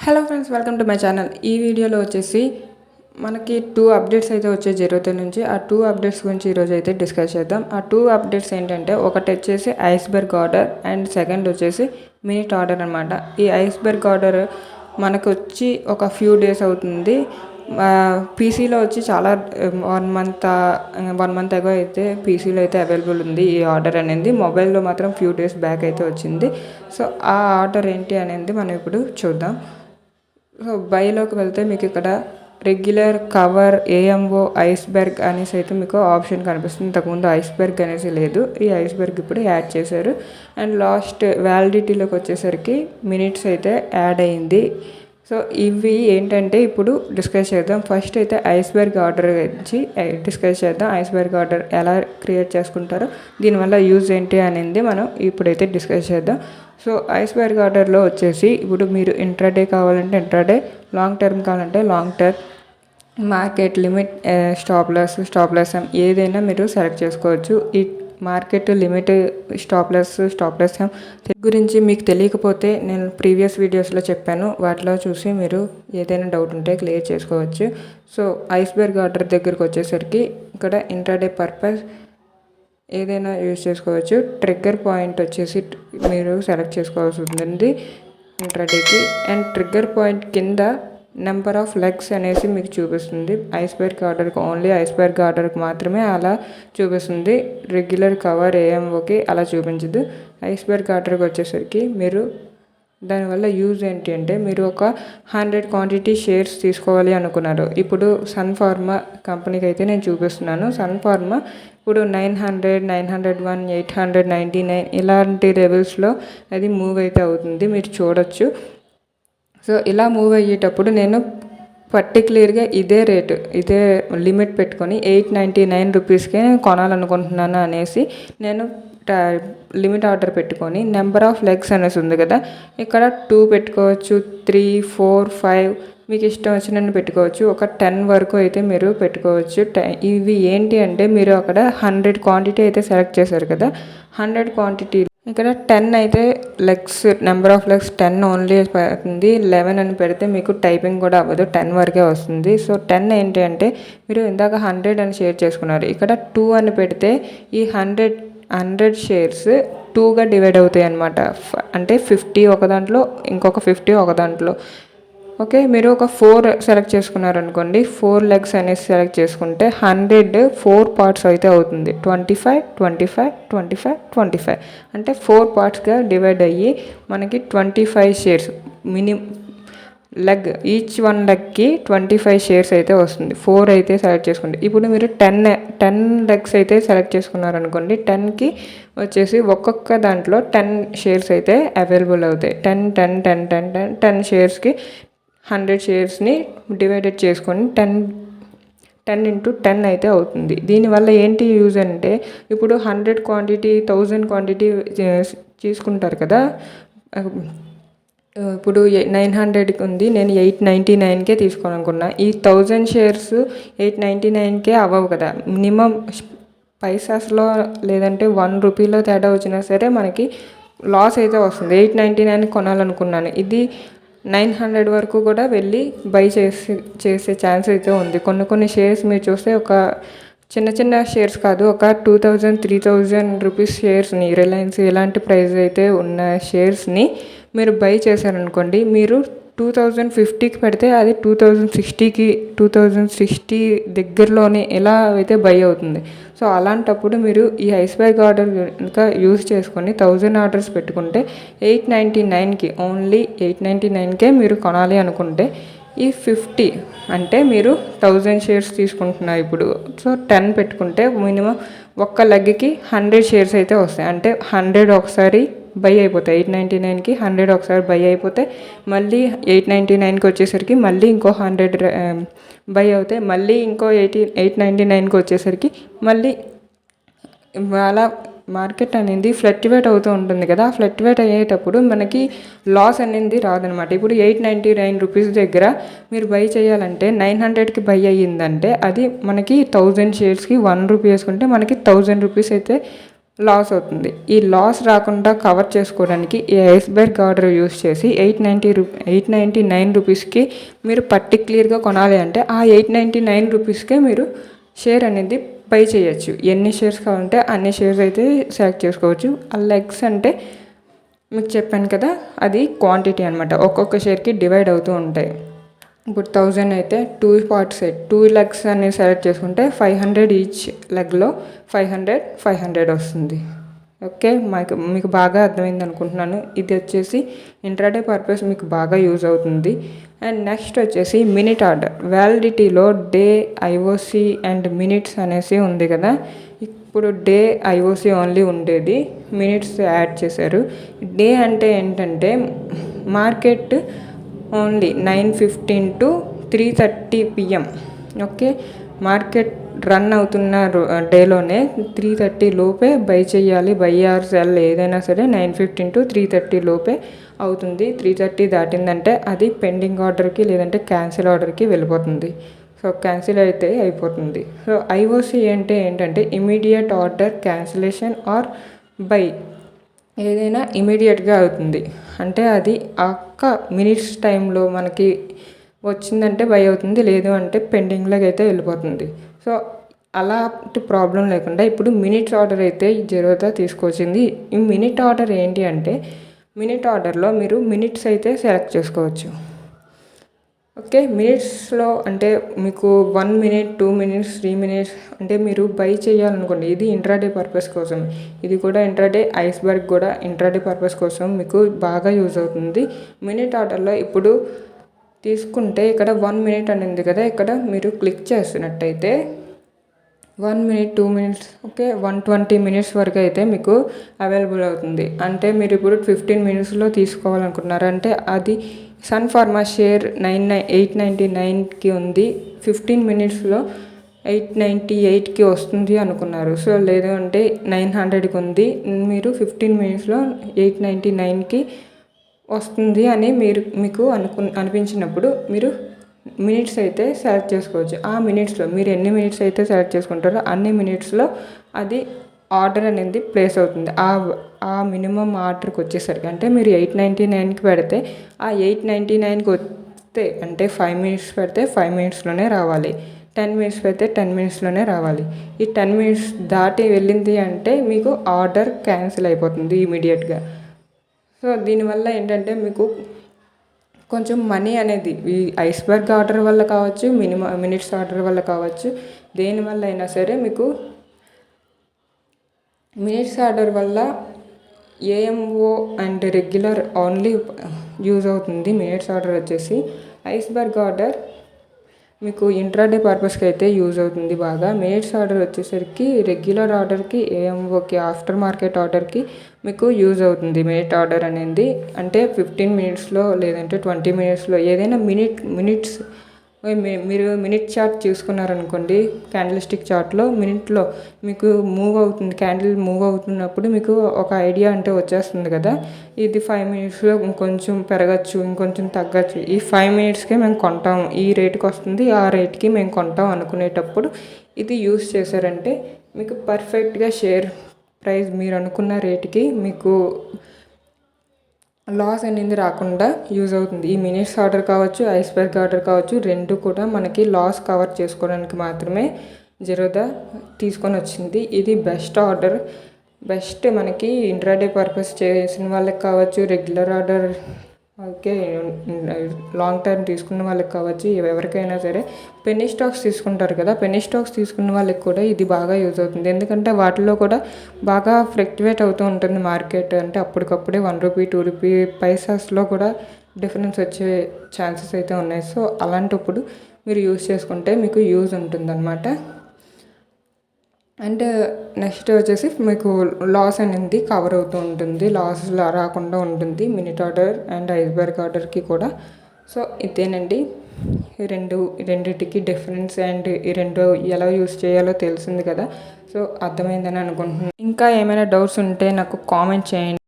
Hello friends, welcome to my channel. ఈ వీడియోలో వచ్చేసి మనకి 2 అప్డేట్స్ అయితే వచ్చాయి ZERODHA నుంచి. ఆ 2 అప్డేట్స్ గురించి ఈరోజు అయితే డిస్కస్ చేద్దాం. ఆ 2 అప్డేట్స్ ఏంటంటే, ఒకటి వచ్చేసి ఐస్బర్గ్ ఆర్డర్ అండ్ సెకండ్ వచ్చేసి మినిట్ ఆర్డర్ అనమాట. ఈ ఐస్బర్గ్ ఆర్డర్ మనకు వచ్చి ఒక ఫ్యూ డేస్ అవుతుంది. పీసీలో వచ్చి చాలా 1 మంత్ అగో అయితే పీసీలో అయితే అవైలబుల్ ఉంది ఈ ఆర్డర్ అనేది. మొబైల్లో మాత్రం ఫ్యూ డేస్ బ్యాక్ అయితే వచ్చింది. సో ఆ ఆర్డర్ ఏంటి అనేది మనం ఇప్పుడు చూద్దాం. సో బైలోకి వెళ్తే మీకు ఇక్కడ రెగ్యులర్, కవర్, ఏఎంఓ, ఐస్బర్గ్ అనేసి అయితే మీకు ఆప్షన్ కనిపిస్తుంది. ఇంతకుముందు ఐస్బర్గ్ అనేసి లేదు, ఈ ఐస్బర్గ్ ఇప్పుడు యాడ్ చేశారు. అండ్ లాస్ట్ వ్యాలిడిటీలోకి వచ్చేసరికి మినిట్స్ అయితే యాడ్ అయ్యింది. సో ఇవి ఏంటంటే ఇప్పుడు డిస్కస్ చేద్దాం. ఫస్ట్ అయితే ఐస్బర్గ్ ఆర్డర్ గురించి డిస్కస్ చేద్దాం. ఐస్బర్గ్ ఆర్డర్ ఎలా క్రియేట్ చేసుకుంటారో, దీనివల్ల యూజ్ ఏంటి అనేది మనం ఇప్పుడైతే డిస్కస్ చేద్దాం. సో ఐస్బర్గ్ ఆర్డర్లో వచ్చేసి ఇప్పుడు మీరు ఇంట్రాడే కావాలంటే ఇంట్రాడే, లాంగ్ టర్మ్ కావాలంటే long term, market limit, stop loss ఏదైనా మీరు సెలెక్ట్ చేసుకోవచ్చు. ఈ మార్కెట్ లిమిట్, స్టాప్ లాస్ గురించి మీకు తెలియకపోతే నేను ప్రీవియస్ వీడియోస్లో చెప్పాను, వాటిలో చూసి మీరు ఏదైనా డౌట్ ఉంటే క్లియర్ చేసుకోవచ్చు. సో ఐస్బర్గ్ ఆర్డర్ దగ్గరికి వచ్చేసరికి ఇక్కడ ఇంట్రాడే పర్పస్ ఏదైనా యూజ్ చేసుకోవచ్చు. ట్రిగ్గర్ పాయింట్ వచ్చేసి మీరు సెలెక్ట్ చేసుకోవాల్సి ఉంటుంది ఇంట్రాడేకి. అండ్ ట్రిగ్గర్ పాయింట్ కింద నెంబర్ ఆఫ్ లెగ్స్ అనేసి మీకు చూపిస్తుంది. ఐస్బర్గ్ ఆర్డర్కి ఓన్లీ ఐస్బర్గ్ ఆర్డర్కి మాత్రమే అలా చూపిస్తుంది. రెగ్యులర్, కవర్, ఏఎంఓకి అలా చూపించదు. ఐస్బర్గ్ ఆర్డర్కి వచ్చేసరికి మీరు దానివల్ల యూజ్ ఏంటి అంటే, మీరు ఒక 100 క్వాంటిటీ షేర్స్ తీసుకోవాలి అనుకున్నారు. ఇప్పుడు సన్ ఫార్మా కంపెనీకి అయితే నేను చూపిస్తున్నాను. సన్ ఫార్మా ఇప్పుడు 900, 901, 899 ఇలాంటి లెవెల్స్లో అది మూవ్ అయితే అవుతుంది, మీరు చూడొచ్చు. సో ఇలా మూవ్ అయ్యేటప్పుడు నేను పర్టికులర్గా ఇదే లిమిట్ పెట్టుకొని 899 రూపీస్కే నేను కొనాలనుకుంటున్నాను అనేసి నేను లిమిట్ ఆర్డర్ పెట్టుకొని, నెంబర్ ఆఫ్ లెగ్స్ అనేసి ఉంది కదా, ఇక్కడ 2 పెట్టుకోవచ్చు, 3, 4, 5 మీకు ఇష్టం వచ్చినట్టు పెట్టుకోవచ్చు. ఒక 10 వరకు అయితే మీరు పెట్టుకోవచ్చు. ఇవి ఏంటి అంటే, మీరు అక్కడ 100 క్వాంటిటీ అయితే సెలెక్ట్ చేశారు కదా, 100 క్వాంటిటీ ఇక్కడ 10 అయితే legs, number of legs 10 only పడుతుంది. 11 అని పెడితే మీకు టైపింగ్ కూడా అవ్వదు, 10 వరకే వస్తుంది. సో 10 ఏంటి అంటే, మీరు ఇందాక 100 అని షేర్ చేసుకున్నారు, ఇక్కడ 2 అని పెడితే ఈ 100 షేర్స్ 2గా డివైడ్ అవుతాయి అన్నమాట. అంటే 50 ఒక దాంట్లో, ఇంకొక 50 ఒక దాంట్లో. ఓకే, మీరు ఒక 4 సెలెక్ట్ చేసుకున్నారనుకోండి, 4 లెగ్స్ అనేసి సెలెక్ట్ చేసుకుంటే 100 4 పార్ట్స్ అయితే అవుతుంది. 25, 25, 25, 25 అంటే 4 పార్ట్స్గా డివైడ్ అయ్యి మనకి 25 shares minimum leg, each 1 లెగ్కి 25 shares అయితే వస్తుంది. 4 అయితే సెలెక్ట్ చేసుకోండి. ఇప్పుడు మీరు 10 లెగ్స్ అయితే సెలెక్ట్ చేసుకున్నారనుకోండి, 10కి వచ్చేసి ఒక్కొక్క దాంట్లో 10 షేర్స్ అయితే అవైలబుల్ అవుతాయి. 10 షేర్స్కి 100 షేర్స్ని డివైడెడ్ చేసుకొని 10 into 10 అయితే అవుతుంది. దీనివల్ల ఏంటి యూజ్ అంటే, ఇప్పుడు 100 క్వాంటిటీ, 1000 క్వాంటిటీ తీసుకుంటారు కదా. ఇప్పుడు 900కి ఉంది, నేను 899కే తీసుకోవాలనుకున్నా. ఈ 1000 షేర్స్ 899కే అవ్వవు కదా. మినిమం పైసాస్లో లేదంటే 1 రూపీలో తేడా వచ్చినా సరే మనకి లాస్ అయితే వస్తుంది. 899 కొనాలనుకున్నాను, ఇది 900 వరకు కూడా వెళ్ళి బై చేసే ఛాన్స్ అయితే ఉంది. కొన్ని షేర్స్ మీరు చూస్తే ఒక చిన్న షేర్స్ కాదు, ఒక 2000, 3000 రూపీస్ షేర్స్ని, రిలయన్స్ ఇలాంటి ప్రైస్ అయితే ఉన్న షేర్స్ని మీరు బై చేశారనుకోండి, మీరు 2050కి పెడితే అది 2060 దగ్గరలోనే ఇలా అయితే బై అవుతుంది. సో అలాంటప్పుడు మీరు ఈ ఐస్బర్గ్ ఆర్డర్ ఇంకా యూజ్ చేసుకొని 1000 ఆర్డర్స్ పెట్టుకుంటే 899కి, ఓన్లీ 899కే మీరు కొనాలి అనుకుంటే, ఈ 50 అంటే మీరు 1000 షేర్స్ తీసుకుంటున్నారు ఇప్పుడు. సో 10 పెట్టుకుంటే మినిమం ఒక్క లెగ్కి 100 షేర్స్ అయితే వస్తాయి. అంటే 100 ఒకసారి బై అయిపోతాయి. 899కి 100 ఒకసారి బై అయిపోతే, మళ్ళీ 899కి వచ్చేసరికి మళ్ళీ ఇంకో 100 బై అవుతాయి. మళ్ళీ ఇంకో 899కి వచ్చేసరికి మళ్ళీ అలా మార్కెట్ అనేది ఫ్లక్చువేట్ అవుతూ ఉంటుంది కదా. ఫ్లక్చువేట్ అయ్యేటప్పుడు మనకి లాస్ అనేది రాదనమాట. ఇప్పుడు 899 రూపీస్ దగ్గర మీరు బై చేయాలంటే 900కి బై అయ్యిందంటే, అది మనకి 1000 షేర్స్కి 1 రూపీ వేసుకుంటే మనకి 1000 రూపీస్ అయితే లాస్ అవుతుంది. ఈ లాస్ రాకుండా కవర్ చేసుకోవడానికి ఈ ఐస్బర్గ్ ఆర్డర్ యూస్ చేసి 899 రూపీస్కి మీరు పర్టిక్యులర్గా కొనాలి అంటే ఆ 899 రూపీస్కే మీరు షేర్ అనేది బై చేయొచ్చు. ఎన్ని షేర్స్ కావాలంటే అన్ని షేర్స్ అయితే సెలెక్ట్ చేసుకోవచ్చు. ఆ లెగ్స్ అంటే మీకు చెప్పాను కదా, అది క్వాంటిటీ అనమాట. ఒక్కొక్క షేర్కి డివైడ్ అవుతూ ఉంటాయి. ఇప్పుడు 1000 అయితే 2 పార్ట్స్ 2 లెగ్స్ అనేవి సెలెక్ట్ చేసుకుంటే 500 ఈచ్ లెగ్లో 500 వస్తుంది. ఓకే, మీకు బాగా అర్థమైంది అనుకుంటున్నాను. ఇది వచ్చేసి ఇంట్రాడే పర్పస్ మీకు బాగా యూజ్ అవుతుంది. అండ్ నెక్స్ట్ వచ్చేసి మినిట్ ఆర్డర్. వ్యాలిడిటీలో డే, ఐఓసి అండ్ మినిట్స్ అనేసి ఉంది కదా. ఇప్పుడు డే, ఐఓసి ఓన్లీ ఉండేది, మినిట్స్ యాడ్ చేశారు. డే అంటే ఏంటంటే market only 9:15 to 3:30 PM. Okay, market run అవుతున్న డేలోనే 3:30 లోపే బై చేయాలి. బై ఆర్ సెల్ ఏదైనా సరే 9:15 to 3:30 లోపే అవుతుంది. 3:30 దాటిందంటే అది పెండింగ్ ఆర్డర్కి లేదంటే క్యాన్సిల్ ఆర్డర్కి వెళ్ళిపోతుంది. సో క్యాన్సిల్ అయితే అయిపోతుంది. సో ఐఓసి ఏంటంటే immediate order cancellation or by, ఏదైనా ఇమీడియట్గా అవుతుంది. అంటే అది ఒక్క మినిట్స్ టైంలో మనకి వచ్చిందంటే బై అవుతుంది, లేదు అంటే పెండింగ్లోకి అయితే వెళ్ళిపోతుంది. సో అలాంటి ప్రాబ్లం లేకుండా ఇప్పుడు మినిట్స్ ఆర్డర్ అయితే జెరోదా తీసుకొచ్చింది. ఈ మినిట్ ఆర్డర్ ఏంటి అంటే మినిట్ ఆర్డర్లో మీరు మినిట్స్ అయితే సెలెక్ట్ చేసుకోవచ్చు. ఓకే, మినిట్స్లో అంటే మీకు 1 minute 2 minutes 3 minutes అంటే మీరు బై చేయాలనుకోండి. ఇది ఇంట్రాడే పర్పస్ కోసం, ఇది కూడా ఇంట్రాడే, ఐస్బర్గ్ కూడా ఇంట్రాడే పర్పస్ కోసం మీకు బాగా యూజ్ అవుతుంది. మినిట్ ఆర్డర్లో ఇప్పుడు తీసుకుంటే ఇక్కడ 1 minute అని ఉంది కదా, ఇక్కడ మీరు క్లిక్ చేసినట్టయితే 1 minute 2 minutes ఓకే 120 minutes వరకు అయితే మీకు అవైలబుల్ అవుతుంది. అంటే మీరు ఇప్పుడు 15 minutesలో తీసుకోవాలనుకుంటున్నారంటే అది సన్ ఫార్మా షేర్ 899కి ఉంది, 15 minutesలో 898కి వస్తుంది అనుకున్నారు. సో లేదు అంటే 900కి ఉంది, మీరు 15 minutesలో 899కి వస్తుంది అని మీకు అనిపించినప్పుడు మీరు మినిట్స్ అయితే సెలెక్ట్ చేసుకోవచ్చు. ఆ మినిట్స్లో మీరు ఎన్ని మినిట్స్ అయితే సెలెక్ట్ చేసుకుంటారో అన్ని మినిట్స్లో అది ఆర్డర్ అనేది ప్లేస్ అవుతుంది. ఆ మినిమం ఆర్డర్కి వచ్చేసరికి అంటే మీరు 899కి పెడితే ఆ 899కి వస్తే అంటే 5 minutes పెడితే 5 minutesలోనే రావాలి, 10 minutes పెడితే 10 minutesలోనే రావాలి. ఈ 10 minutes దాటి వెళ్ళింది అంటే మీకు ఆర్డర్ క్యాన్సిల్ అయిపోతుంది ఇమీడియట్గా. సో దీనివల్ల ఏంటంటే మీకు కొంచెం మనీ అనేది ఈ ఐస్బర్గ్ ఆర్డర్ వల్ల కావచ్చు, మినిట్స్ ఆర్డర్ వల్ల కావచ్చు, దేనివల్ల అయినా సరే మీకు మినిట్స్ ఆర్డర్ వల్ల AMO and regular only use అవుతుంది. మినిట్స్ ఆర్డర్ వచ్చేసి ఐస్బర్గ్ ఆర్డర్ మీకు ఇంట్రాడే పర్పస్కి అయితే యూజ్ అవుతుంది బాగా. మినిట్స్ ఆర్డర్ వచ్చేసరికి రెగ్యులర్ ఆర్డర్కి, ఏఎంఓకి, ఆఫ్టర్ మార్కెట్ ఆర్డర్కి మీకు యూజ్ అవుతుంది. మినిట్ ఆర్డర్ అనేది అంటే 15 minutesలో లేదంటే 20 minutesలో ఏదైనా మినిట్స్ మీరు మినిట్ చార్ట్ చూసుకున్నారనుకోండి, క్యాండిల్ స్టిక్ చార్ట్లో మినిట్లో మీకు మూవ్ అవుతుంది, క్యాండిల్ మూవ్ అవుతున్నప్పుడు మీకు ఒక ఐడియా అంటే వచ్చేస్తుంది కదా, ఇది 5 minutesలో ఇంకొంచెం పెరగచ్చు, ఇంకొంచెం తగ్గచ్చు, ఈ 5 minutesకే మేము కొంటాం, ఈ రేటుకి వస్తుంది, ఆ రేట్కి మేము కొంటాం అనుకునేటప్పుడు ఇది యూస్ చేశారంటే మీకు పర్ఫెక్ట్గా షేర్ ప్రైస్ మీరు అనుకున్న రేటుకి మీకు లాస్ అనేది రాకుండా యూజ్ అవుతుంది. ఈ మినిట్స్ ఆర్డర్ కావచ్చు, ఐస్బర్గ్ ఆర్డర్ కావచ్చు, రెండు కూడా మనకి లాస్ కవర్ చేసుకోవడానికి మాత్రమే జెరోదా తీసుకొని వచ్చింది. ఇది బెస్ట్ ఆర్డర్, బెస్ట్ మనకి ఇంట్రాడే పర్పస్ చేసిన వాళ్ళకి కావచ్చు, regular order okay long term తీసుకున్న వాళ్ళకి కావచ్చు, ఎవరికైనా సరే. పెన్నీ స్టాక్స్ తీసుకుంటారు కదా, పెన్నీ స్టాక్స్ తీసుకున్న వాళ్ళకి కూడా ఇది బాగా యూజ్ అవుతుంది. ఎందుకంటే వాటిలో కూడా బాగా ఫ్లక్చువేట్ అవుతూ ఉంటుంది మార్కెట్. అంటే అప్పటికప్పుడే 1 రూపీ 2 రూపీ పైసాస్లో కూడా డిఫరెన్స్ వచ్చే ఛాన్సెస్ అయితే ఉన్నాయి. సో అలాంటప్పుడు మీరు యూజ్ చేసుకుంటే మీకు యూజ్ ఉంటుందన్నమాట. అండ్ నెక్స్ట్ వచ్చేసి మీకు లాస్ అనేది కవర్ అవుతూ ఉంటుంది, లాస్ రాకుండా ఉంటుంది మినిట్ ఆర్డర్ అండ్ ఐస్బర్గ్ ఆర్డర్కి కూడా. సో ఇదేనండి రెండిటికి డిఫరెన్స్. అండ్ ఈ రెండు ఎలా యూస్ చేయాలో తెలిసింది కదా, సో అర్థమైందని అనుకుంటున్నాను. ఇంకా ఏమైనా డౌట్స్ ఉంటే నాకు కామెంట్ చేయండి.